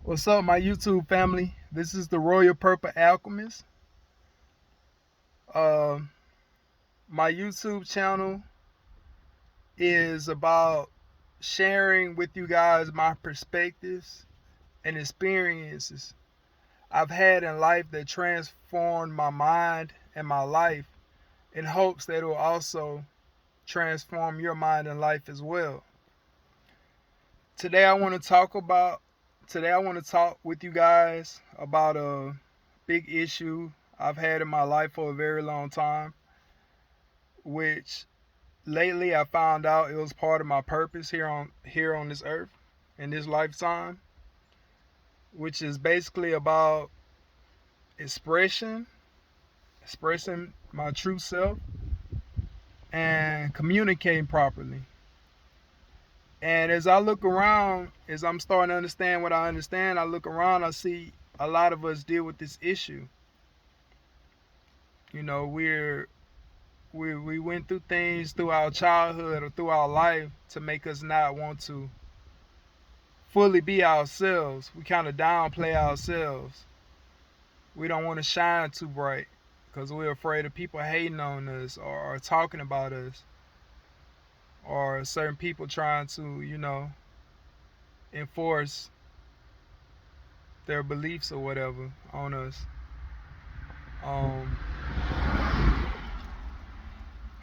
What's up, my YouTube family? This is the Royal Purple Alchemist. Uh, my YouTube channel is about sharing with you guys my perspectives and experiences I've had in life that transformed my mind and my life, in hopes that it will also transform your mind and life as well. Today I want to talk with you guys about a big issue I've had in my life for a very long time, which lately I found out it was part of my purpose here on this earth in this lifetime, which is basically about expression, expressing my true self and communicating properly. And as I look around, as I'm starting to understand what I understand, I look around, I see a lot of us deal with this issue. You know, we went through things through our childhood or through our life to make us not want to fully be ourselves. We kind of downplay ourselves. We don't want to shine too bright because we're afraid of people hating on us or talking about us, or certain people trying to, enforce their beliefs or whatever on us. Um,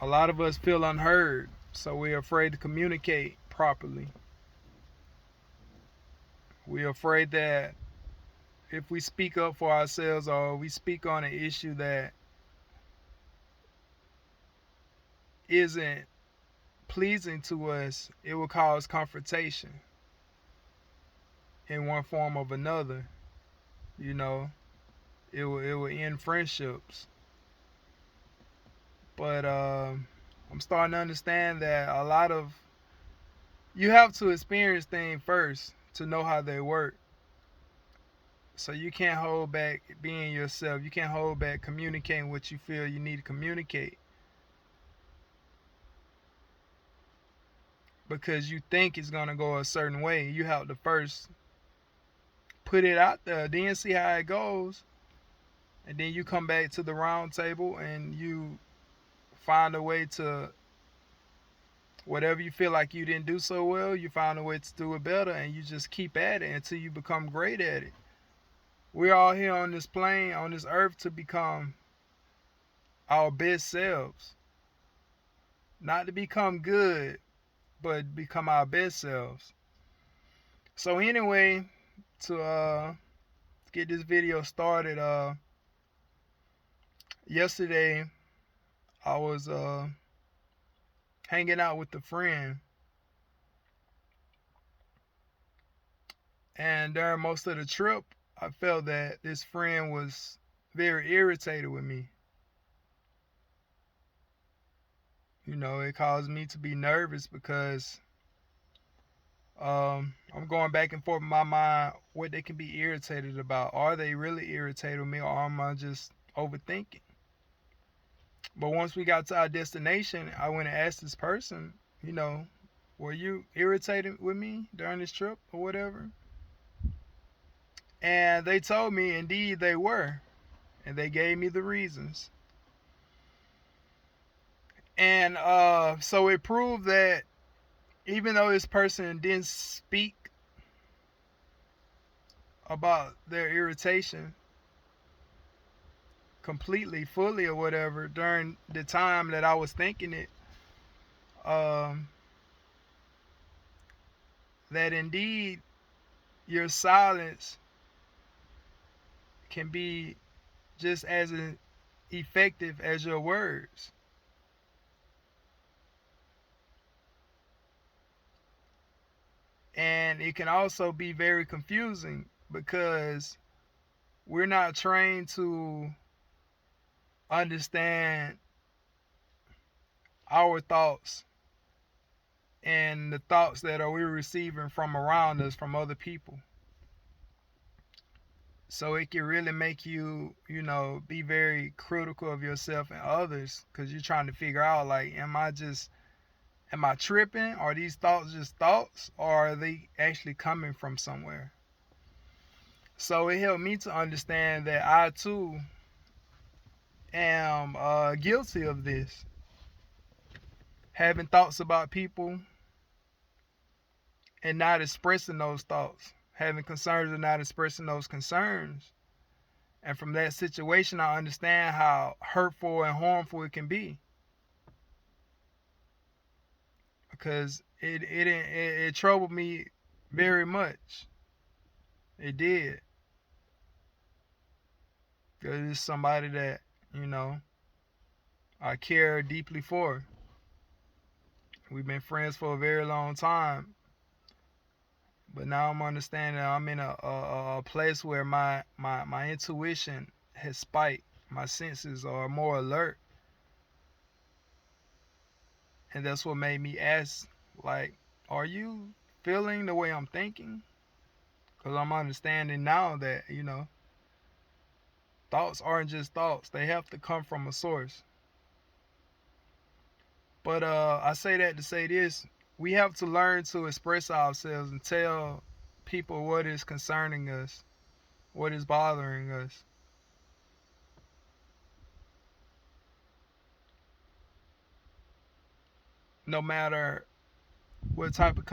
a lot of us feel unheard, so we're afraid to communicate properly. We're afraid that if we speak up for ourselves or we speak on an issue that isn't pleasing to us, it will cause confrontation in one form or another. You know, it will end friendships. But I'm starting to understand that you have to experience things first to know how they work. So you can't hold back being yourself. You can't hold back communicating what you feel you need to communicate because you think it's going to go a certain way. You have to first put it out there, then see how it goes. And then you come back to the round table and you find a way to, whatever you feel like you didn't do so well, you find a way to do it better, and you just keep at it until you become great at it. We're all here on this plane, on this earth, to become our best selves. Not to become good, but become our best selves. So anyway, to get this video started, yesterday I was hanging out with a friend, and during most of the trip I felt that this friend was very irritated with me. You know, it caused me to be nervous because I'm going back and forth in my mind what they can be irritated about. Are they really irritated with me, or am I just overthinking? But once we got to our destination, I went and asked this person, were you irritated with me during this trip or whatever? And they told me indeed they were. And they gave me the reasons. And so it proved that even though this person didn't speak about their irritation completely, fully, or whatever, during the time that I was thinking it, um, that indeed your silence can be just as effective as your words. And it can also be very confusing because we're not trained to understand our thoughts and the thoughts that we're receiving from around us, from other people. So it can really make you, be very critical of yourself and others, because you're trying to figure out, like, am I tripping? Are these thoughts just thoughts, or are they actually coming from somewhere? So it helped me to understand that I too am guilty of this. Having thoughts about people and not expressing those thoughts. Having concerns and not expressing those concerns. And from that situation, I understand how hurtful and harmful it can be. Because it troubled me very much. It did. Because it's somebody that, you know, I care deeply for. We've been friends for a very long time. But now I'm understanding I'm in a place where my intuition has spiked. My senses are more alert. And that's what made me ask, like, are you feeling the way I'm thinking? Because I'm understanding now that, thoughts aren't just thoughts. They have to come from a source. But I say that to say this. We have to learn to express ourselves and tell people what is concerning us, what is bothering us. No matter what type of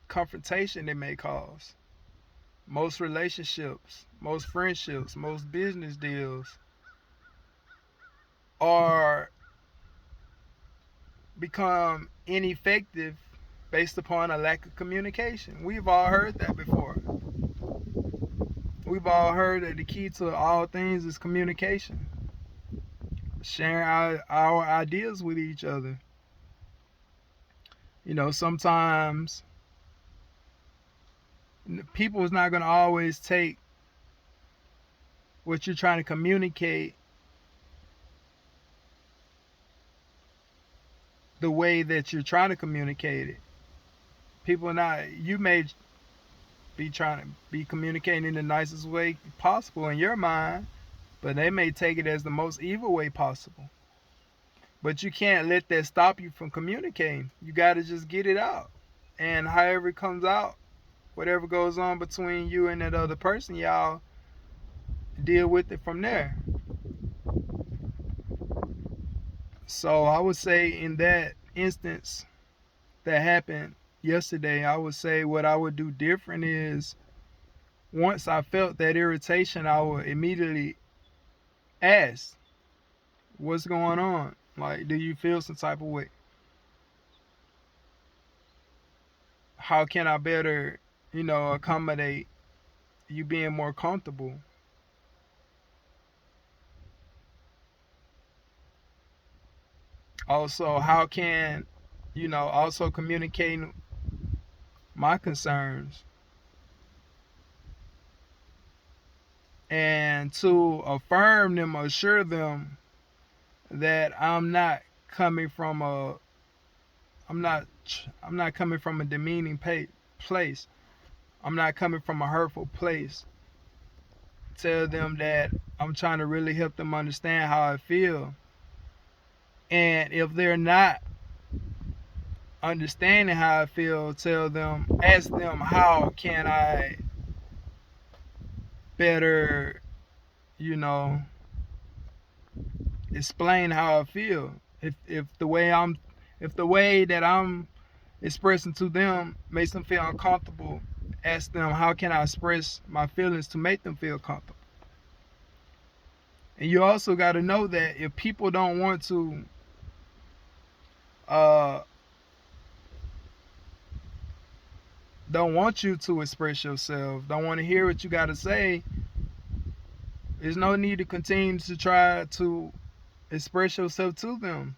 confrontation it may cause. Most relationships, most friendships, most business deals are become ineffective based upon a lack of communication. We've all heard that before. We've all heard that the key to all things is communication, sharing our ideas with each other. Sometimes people is not going to always take what you're trying to communicate the way that you're trying to communicate it. You may be trying to be communicating in the nicest way possible in your mind, but they may take it as the most evil way possible. But you can't let that stop you from communicating. You got to just get it out. And however it comes out, whatever goes on between you and that other person, y'all deal with it from there. So I would say in that instance that happened yesterday, I would say what I would do different is once I felt that irritation, I would immediately ask, what's going on? Like, do you feel some type of way? How can I better, accommodate you being more comfortable? Also, how can, also communicating my concerns and to affirm them, assure them that coming from a, I'm not, I'm not coming from a demeaning place. I'm not coming from a hurtful place. Tell them that I'm trying to really help them understand how I feel. And if they're not understanding how I feel, ask them, how can I better, you know, explain how I feel. If the way that I'm expressing to them makes them feel uncomfortable, ask them, how can I express my feelings to make them feel comfortable? And you also got to know that if people uh, don't want you to express yourself, don't want to hear what you got to say, there's no need to continue to try to express yourself to them.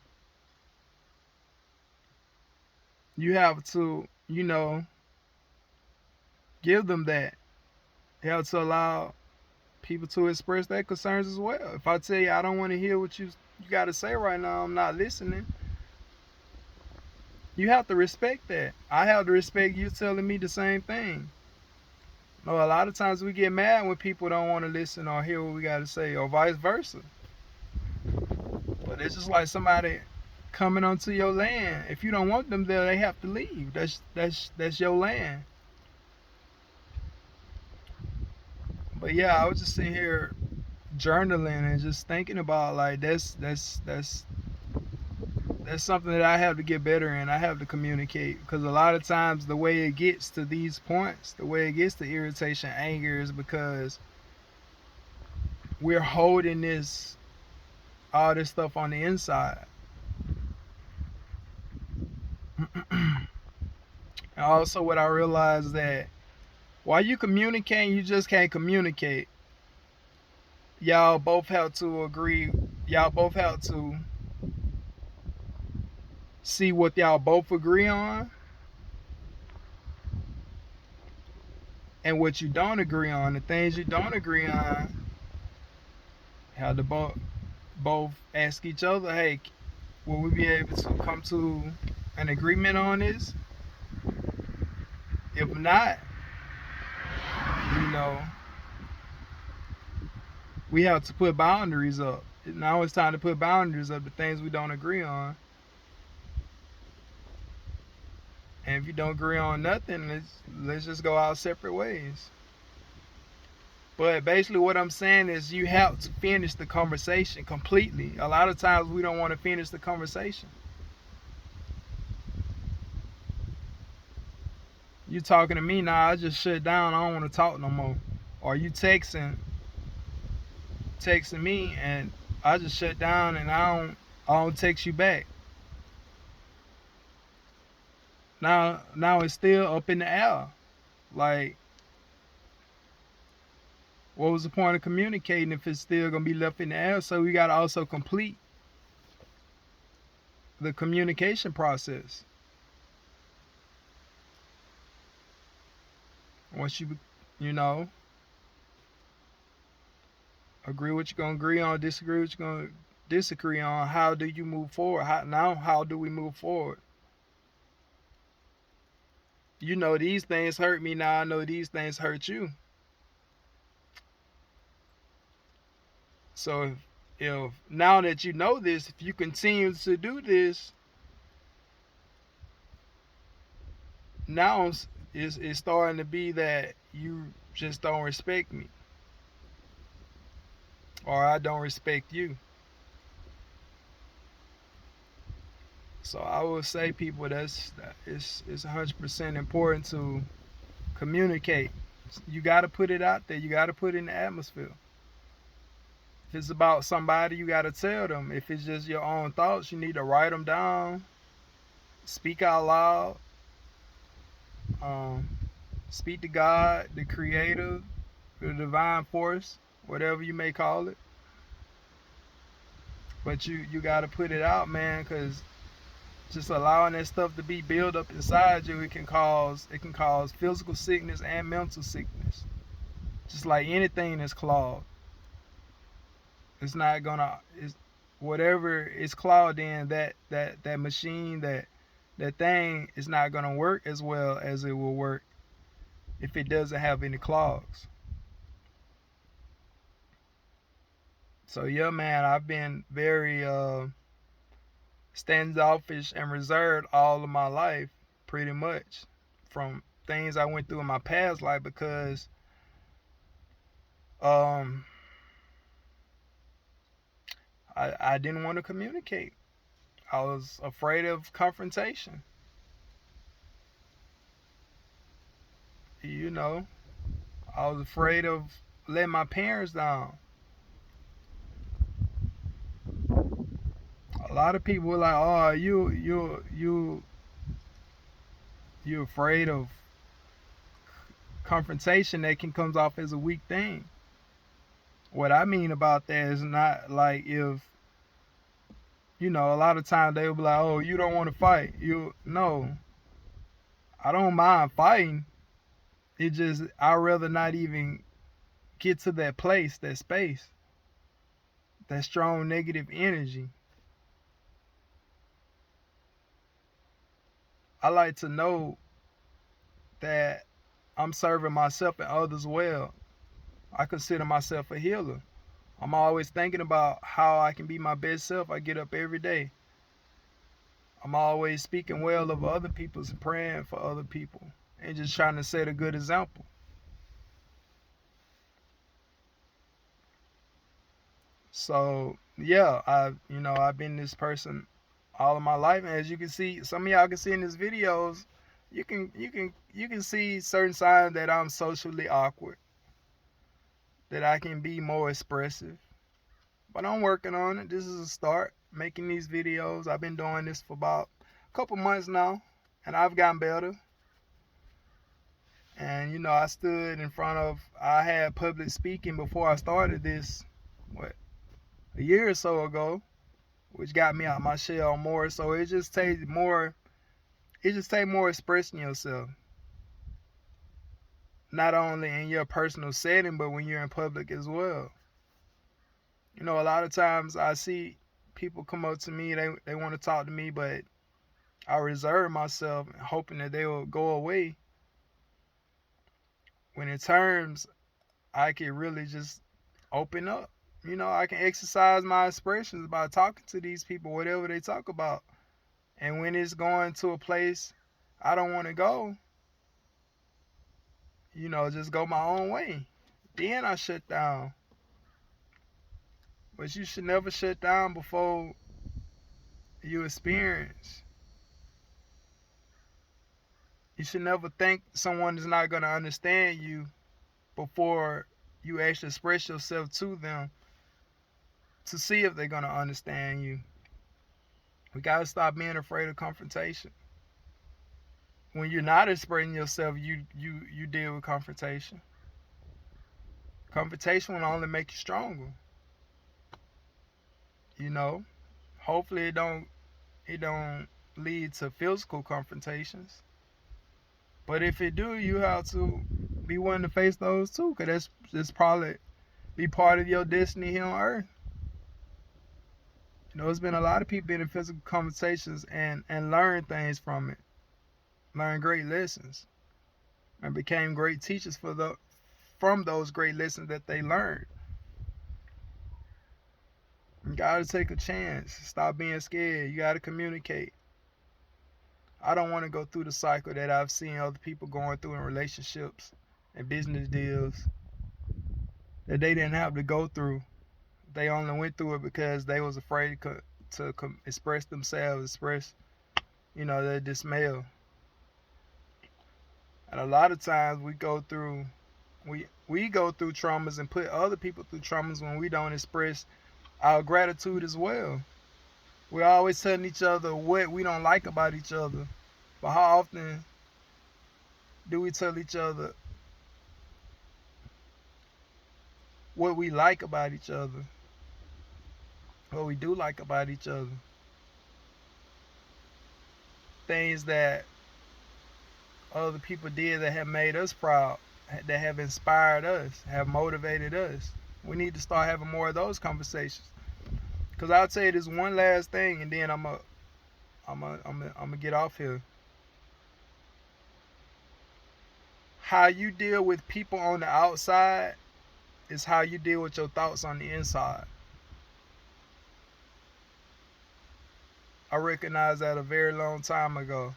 You have to, give them that. You have to allow people to express their concerns as well. If I tell you I don't want to hear what you got to say right now, I'm not listening. You have to respect that. I have to respect you telling me the same thing. A lot of times we get mad when people don't want to listen or hear what we got to say, or vice versa. But it's just like somebody coming onto your land. If you don't want them there, they have to leave. That's your land. But yeah, I was just sitting here journaling and just thinking about like that's something that I have to get better in. I have to communicate because a lot of times the way it gets to these points, the way it gets to irritation, anger is because we're holding this all this stuff on the inside. And also what I realized that while you communicating, you just can't communicate. Y'all both have to agree. Y'all both have to see what y'all both agree on and what you don't agree on. The things you don't agree on, have to both ask each other, hey, will we be able to come to an agreement on this? If not, you know, we have to put boundaries up. Now it's time to put boundaries up, the things we don't agree on. And if you don't agree on nothing, let's just go our separate ways. But basically what I'm saying is you have to finish the conversation completely. A lot of times we don't want to finish the conversation. You talking to me now, I just shut down, I don't want to talk no more. Or you texting me and I just shut down and I don't text you back. Now it's still up in the air. Like, what was the point of communicating if it's still gonna be left in the air? So we gotta also complete the communication process. Once you know, agree what you're gonna agree on, disagree what you're gonna disagree on, how do you move forward? How do we move forward? You know these things hurt me, now I know these things hurt you. So if now that you know this, if you continue to do this, now it's starting to be that you just don't respect me or I don't respect you. So I would say people it's 100% important to communicate. You got to put it out there. You got to put it in the atmosphere. If it's about somebody, you got to tell them. If it's just your own thoughts, you need to write them down, speak out loud, um, speak to God, the creator, the divine force, whatever you may call it. But you got to put it out, man, because just allowing that stuff to be built up inside you, it can cause physical sickness and mental sickness. Just like anything that's clogged, it's not gonna. It's whatever it's clogged in, that machine, that thing is not gonna work as well as it will work if it doesn't have any clogs. So yeah, man, I've been very standoffish and reserved all of my life, pretty much, from things I went through in my past life because um, I didn't want to communicate. I was afraid of confrontation. You know, I was afraid of letting my parents down. A lot of people were like, "Oh, you afraid of confrontation that can comes off as a weak thing." What I mean about that is not like if a lot of times they'll be like, "Oh, you don't want to fight." You no, I don't mind fighting. It just I'd rather not even get to that place, that space, that strong negative energy. I like to know that I'm serving myself and others well. I consider myself a healer. I'm always thinking about how I can be my best self. I get up every day. I'm always speaking well of other people and praying for other people and just trying to set a good example. So yeah, I've been this person all of my life, and as you can see, some of y'all can see in these videos, you can see certain signs that I'm socially awkward, that I can be more expressive. But I'm working on it. This is a start. Making these videos. I've been doing this for about a couple months now, and I've gotten better. And I stood in front of. I had public speaking before I started this, a year or so ago, which got me out my shell more. So it just takes more. It just takes more expressing yourself, not only in your personal setting, but when you're in public as well. A lot of times I see people come up to me. They want to talk to me, but I reserve myself, hoping that they will go away. When in terms, I can really just open up. I can exercise my expressions by talking to these people, whatever they talk about. And when it's going to a place I don't want to go, just go my own way. Then I shut down. But you should never shut down before you experience. You should never think someone is not going to understand you before you actually express yourself to them to see if they're going to understand you. We got to stop being afraid of confrontation. When you're not expressing yourself, you deal with confrontation. Confrontation will only make you stronger. You know, hopefully it don't lead to physical confrontations. But if it do, you have to be willing to face those too, because that's probably be part of your destiny here on earth. There's been a lot of people in physical conversations and learn things from it, learn great lessons, and became great teachers from those great lessons that they learned. You gotta take a chance. Stop being scared. You gotta communicate. I don't want to go through the cycle that I've seen other people going through in relationships and business deals that they didn't have to go through. They only went through it because they was afraid to express themselves, express, their dismay. And a lot of times we go through traumas and put other people through traumas when we don't express our gratitude as well. We're always telling each other what we don't like about each other. But how often do we tell each other what we like about each other? What we do like about each other? Things that other people did that have made us proud, that have inspired us, have motivated us. We need to start having more of those conversations. Cause I'll tell you this one last thing, and then I'm gonna get off here. How you deal with people on the outside is how you deal with your thoughts on the inside. I recognized that a very long time ago.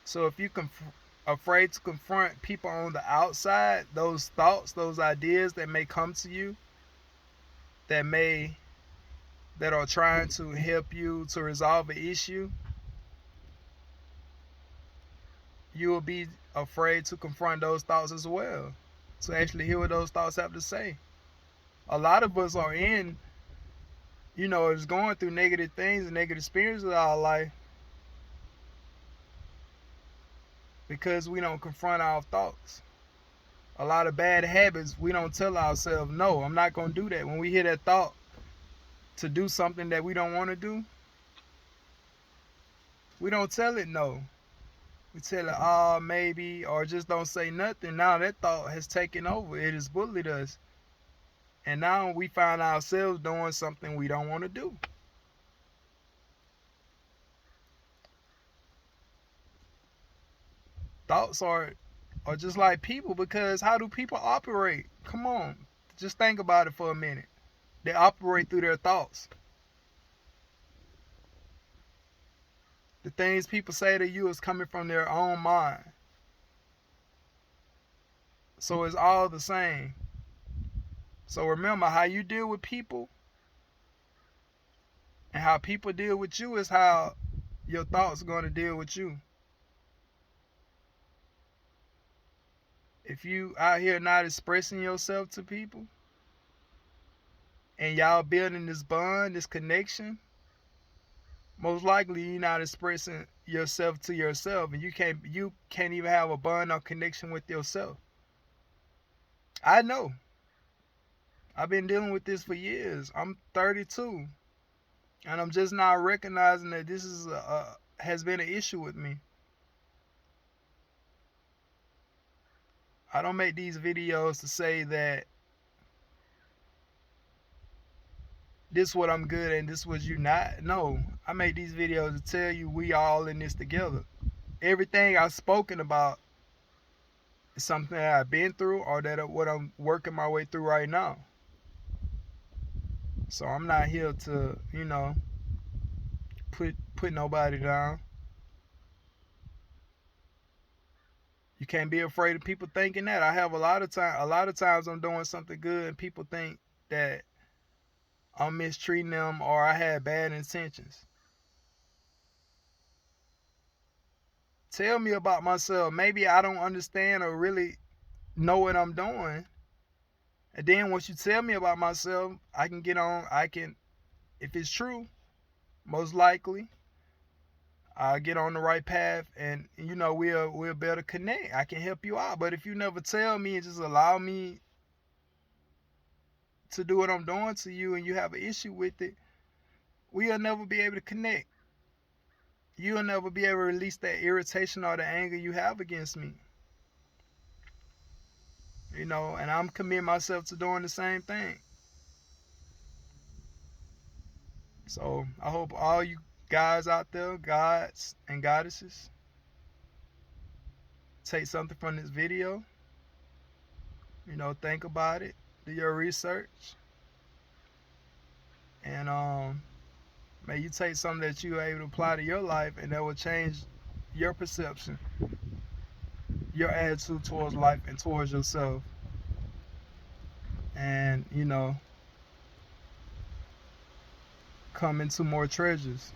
So if you're afraid to confront people on the outside, those thoughts, those ideas that may come to you, that are trying to help you to resolve an issue, you will be afraid to confront those thoughts as well, to actually hear what those thoughts have to say. A lot of us are is going through negative things and negative experiences in our life because we don't confront our thoughts. A lot of bad habits, we don't tell ourselves, no, I'm not going to do that. When we hear that thought to do something that we don't want to do, we don't tell it no. We tell it, maybe, or just don't say nothing. Now that thought has taken over. It has bullied us. And now we find ourselves doing something we don't want to do. Thoughts are just like people, because how do people operate? Come on. Just think about it for a minute. They operate through their thoughts. The things people say to you is coming from their own mind. So it's all the same. So remember, how you deal with people and how people deal with you is how your thoughts are going to deal with you. If you out here not expressing yourself to people and y'all building this bond, this connection, most likely you're not expressing yourself to yourself, and you can't even have a bond or connection with yourself. I know. I've been dealing with this for years. I'm 32, and I'm just now recognizing that this is has been an issue with me. I don't make these videos to say that this is what I'm good at and this was you not. No, I make these videos to tell you we all in this together. Everything I've spoken about is something that I've been through or that what I'm working my way through right now. So I'm not here to, put nobody down. You can't be afraid of people thinking that. I have a lot of times I'm doing something good and people think that I'm mistreating them or I had bad intentions. Tell me about myself. Maybe I don't understand or really know what I'm doing. And then once you tell me about myself, if it's true, most likely, I'll get on the right path and we'll better connect. I can help you out. But if you never tell me and just allow me to do what I'm doing to you and you have an issue with it, we'll never be able to connect. You'll never be able to release that irritation or the anger you have against me. And I'm committing myself to doing the same thing. So I hope all you guys out there, gods and goddesses, take something from this video. Think about it, do your research, and may you take something that you are able to apply to your life, and that will change your perception, your attitude towards life and towards yourself, and come into more treasures.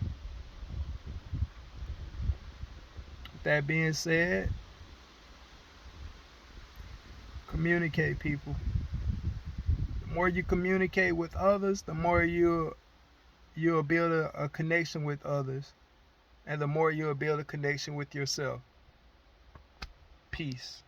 With that being said, communicate, people. The more you communicate with others, the more you'll build a connection with others, and the more you'll build a connection with yourself. Peace.